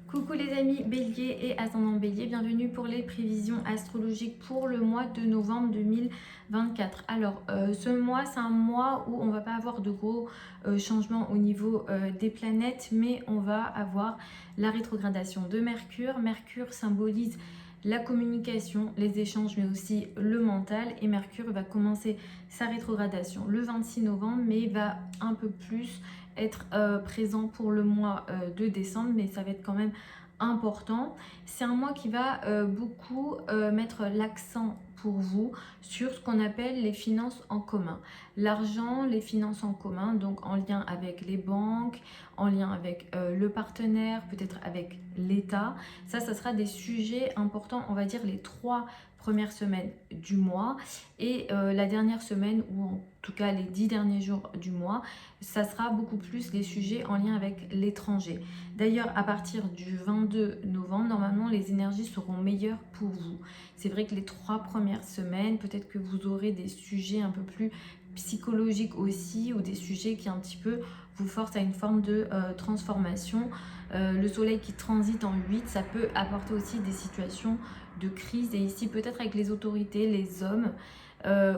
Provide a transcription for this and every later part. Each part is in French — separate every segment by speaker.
Speaker 1: Coucou les amis Bélier et ascendant Bélier, bienvenue pour les prévisions astrologiques pour le mois de novembre 2024. Alors ce mois c'est un mois où on va pas avoir de gros changements au niveau des planètes, mais on va avoir la rétrogradation de Mercure. Mercure symbolise la communication, les échanges, mais aussi le mental, et Mercure va commencer sa rétrogradation le 26 novembre, mais va un peu plus être présent pour le mois de décembre, mais ça va être quand même important. C'est un mois qui va beaucoup mettre l'accent pour vous sur ce qu'on appelle les finances en commun. L'argent, les finances en commun, donc en lien avec les banques, en lien avec le partenaire, peut-être avec l'État. Ça sera des sujets importants, on va dire les 3 premières semaines du mois, et la dernière semaine, ou en tout cas les 10 derniers jours du mois, ça sera beaucoup plus les sujets en lien avec l'étranger. D'ailleurs, à partir du 22 novembre, normalement, les énergies seront meilleures pour vous. C'est vrai que les 3 premières semaines, peut-être que vous aurez des sujets un peu plus psychologiques aussi, ou des sujets qui un petit peu vous forcent à une forme de transformation. Le soleil qui transite en 8, ça peut apporter aussi des situations de crise, et ici peut-être avec les autorités, les hommes,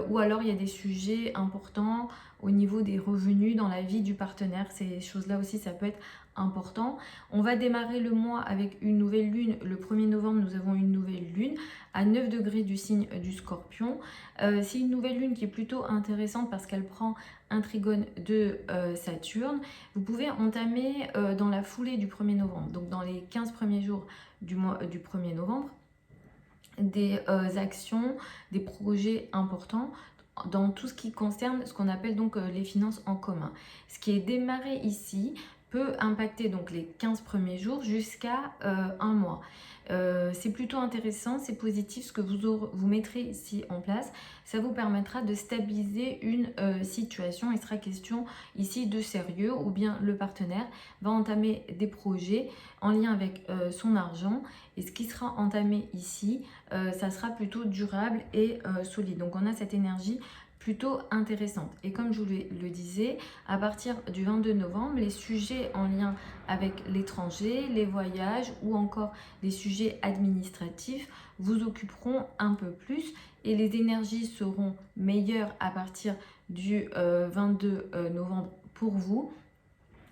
Speaker 1: ou alors il y a des sujets importants au niveau des revenus dans la vie du partenaire. Ces choses-là aussi, ça peut être important. On va démarrer le mois avec une nouvelle lune. Le 1er novembre, nous avons une nouvelle lune à 9 degrés du signe du Scorpion. C'est une nouvelle lune qui est plutôt intéressante parce qu'elle prend un trigone de Saturne. Vous pouvez entamer dans la foulée du 1er novembre, donc dans les 15 premiers jours du mois du 1er novembre, des actions, des projets importants dans tout ce qui concerne ce qu'on appelle donc les finances en commun. Ce qui est démarré ici peut impacter donc les 15 premiers jours jusqu'à un mois. C'est plutôt intéressant, c'est positif ce que vous mettrez ici en place. Ça vous permettra de stabiliser une situation. Il sera question ici de sérieux, ou bien le partenaire va entamer des projets en lien avec son argent, et ce qui sera entamé ici, ça sera plutôt durable et solide. Donc on a cette énergie plutôt intéressante. Et comme je vous le disais, à partir du 22 novembre, les sujets en lien avec l'étranger, les voyages, ou encore les sujets administratifs vous occuperont un peu plus, et les énergies seront meilleures à partir du 22 novembre pour vous,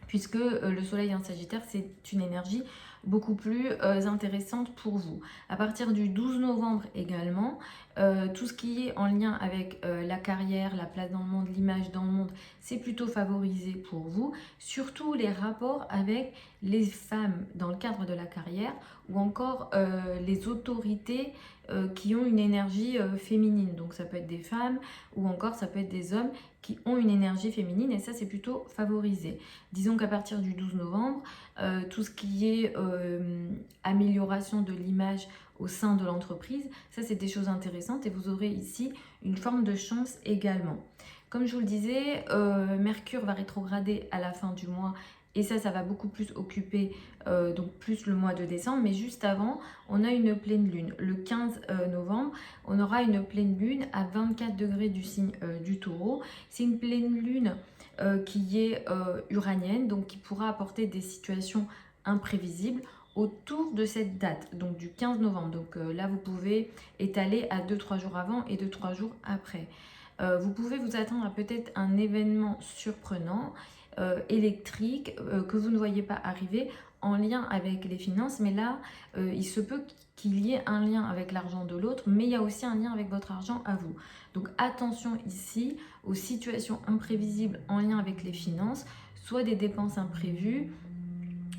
Speaker 1: puisque le soleil en Sagittaire, c'est une énergie beaucoup plus intéressante pour vous. À partir du 12 novembre également, tout ce qui est en lien avec la carrière, la place dans le monde, l'image dans le monde, c'est plutôt favorisé pour vous. Surtout les rapports avec les femmes dans le cadre de la carrière, ou encore les autorités qui ont une énergie féminine. Donc ça peut être des femmes, ou encore ça peut être des hommes qui ont une énergie féminine, et ça c'est plutôt favorisé. Disons qu'à partir du 12 novembre, tout ce qui est amélioration de l'image au sein de l'entreprise, ça c'est des choses intéressantes, et vous aurez ici une forme de chance également. Comme je vous le disais, Mercure va rétrograder à la fin du mois, et ça va beaucoup plus occuper donc plus le mois de décembre. Mais juste avant, on a une pleine lune. Le 15 novembre, on aura une pleine lune à 24 degrés du signe du Taureau. C'est une pleine lune qui est uranienne, donc qui pourra apporter des situations imprévisibles autour de cette date, donc du 15 novembre. Donc là, vous pouvez étaler à 2-3 jours avant et 2-3 jours après. Vous pouvez vous attendre à peut-être un événement surprenant, électrique, que vous ne voyez pas arriver, en lien avec les finances. Mais là, il se peut qu'il y ait un lien avec l'argent de l'autre, mais il y a aussi un lien avec votre argent à vous. Donc attention ici aux situations imprévisibles en lien avec les finances, soit des dépenses imprévues,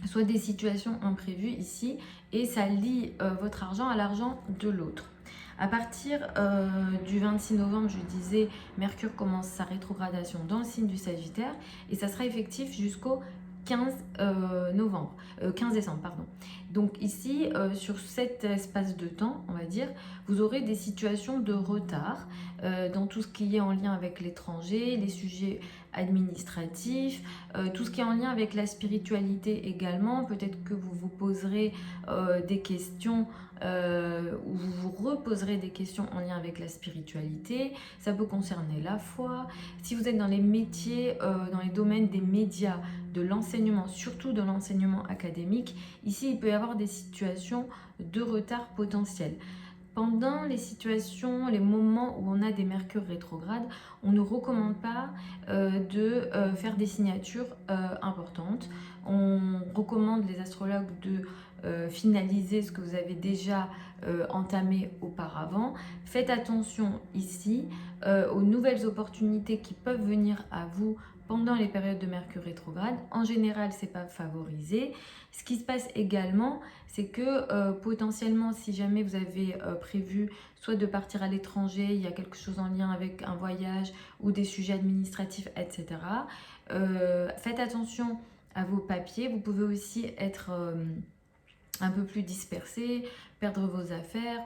Speaker 1: soit des situations imprévues ici, et ça lie votre argent à l'argent de l'autre. À partir du 26 novembre, je disais, Mercure commence sa rétrogradation dans le signe du Sagittaire, et ça sera effectif jusqu'au 15 novembre, 15 décembre, pardon. Donc ici, sur cet espace de temps, on va dire, vous aurez des situations de retard dans tout ce qui est en lien avec l'étranger, les sujets administratifs, tout ce qui est en lien avec la spiritualité également. Peut-être que vous vous poserez des questions ou vous vous reposerez des questions en lien avec la spiritualité. Ça peut concerner la foi. Si vous êtes dans les métiers, dans les domaines des médias, de l'enseignement, surtout de l'enseignement académique, ici il peut y avoir des situations de retard potentiel. Pendant les situations, les moments où on a des mercures rétrogrades, on ne recommande pas de faire des signatures importantes. On recommande les astrologues de finaliser ce que vous avez déjà entamé auparavant. Faites attention ici aux nouvelles opportunités qui peuvent venir à vous pendant les périodes de Mercure rétrograde. En général, c'est pas favorisé. Ce qui se passe également, c'est que potentiellement, si jamais vous avez prévu soit de partir à l'étranger, il y a quelque chose en lien avec un voyage ou des sujets administratifs, etc. Faites attention à vos papiers. Vous pouvez aussi être un peu plus dispersé, perdre vos affaires,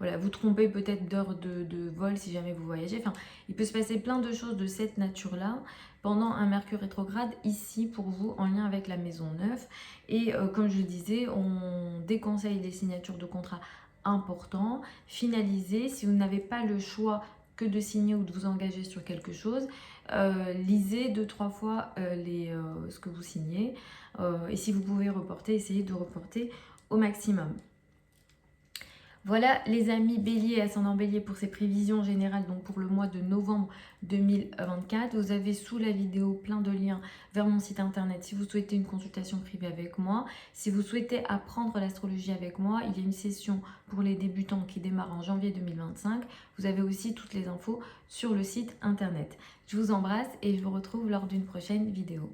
Speaker 1: voilà, vous tromper peut-être d'heures de vol si jamais vous voyagez. Enfin, il peut se passer plein de choses de cette nature-là pendant un Mercure rétrograde ici pour vous en lien avec la maison 9. Et comme je le disais, on déconseille les signatures de contrats importants, finalisés. Si vous n'avez pas le choix que de signer ou de vous engager sur quelque chose, lisez 2-3 fois ce que vous signez. Et si vous pouvez reporter, essayez de reporter au maximum. Voilà les amis Bélier, ascendant Bélier pour ces prévisions générales, donc pour le mois de novembre 2024. Vous avez sous la vidéo plein de liens vers mon site internet si vous souhaitez une consultation privée avec moi. Si vous souhaitez apprendre l'astrologie avec moi, il y a une session pour les débutants qui démarre en janvier 2025. Vous avez aussi toutes les infos sur le site internet. Je vous embrasse et je vous retrouve lors d'une prochaine vidéo.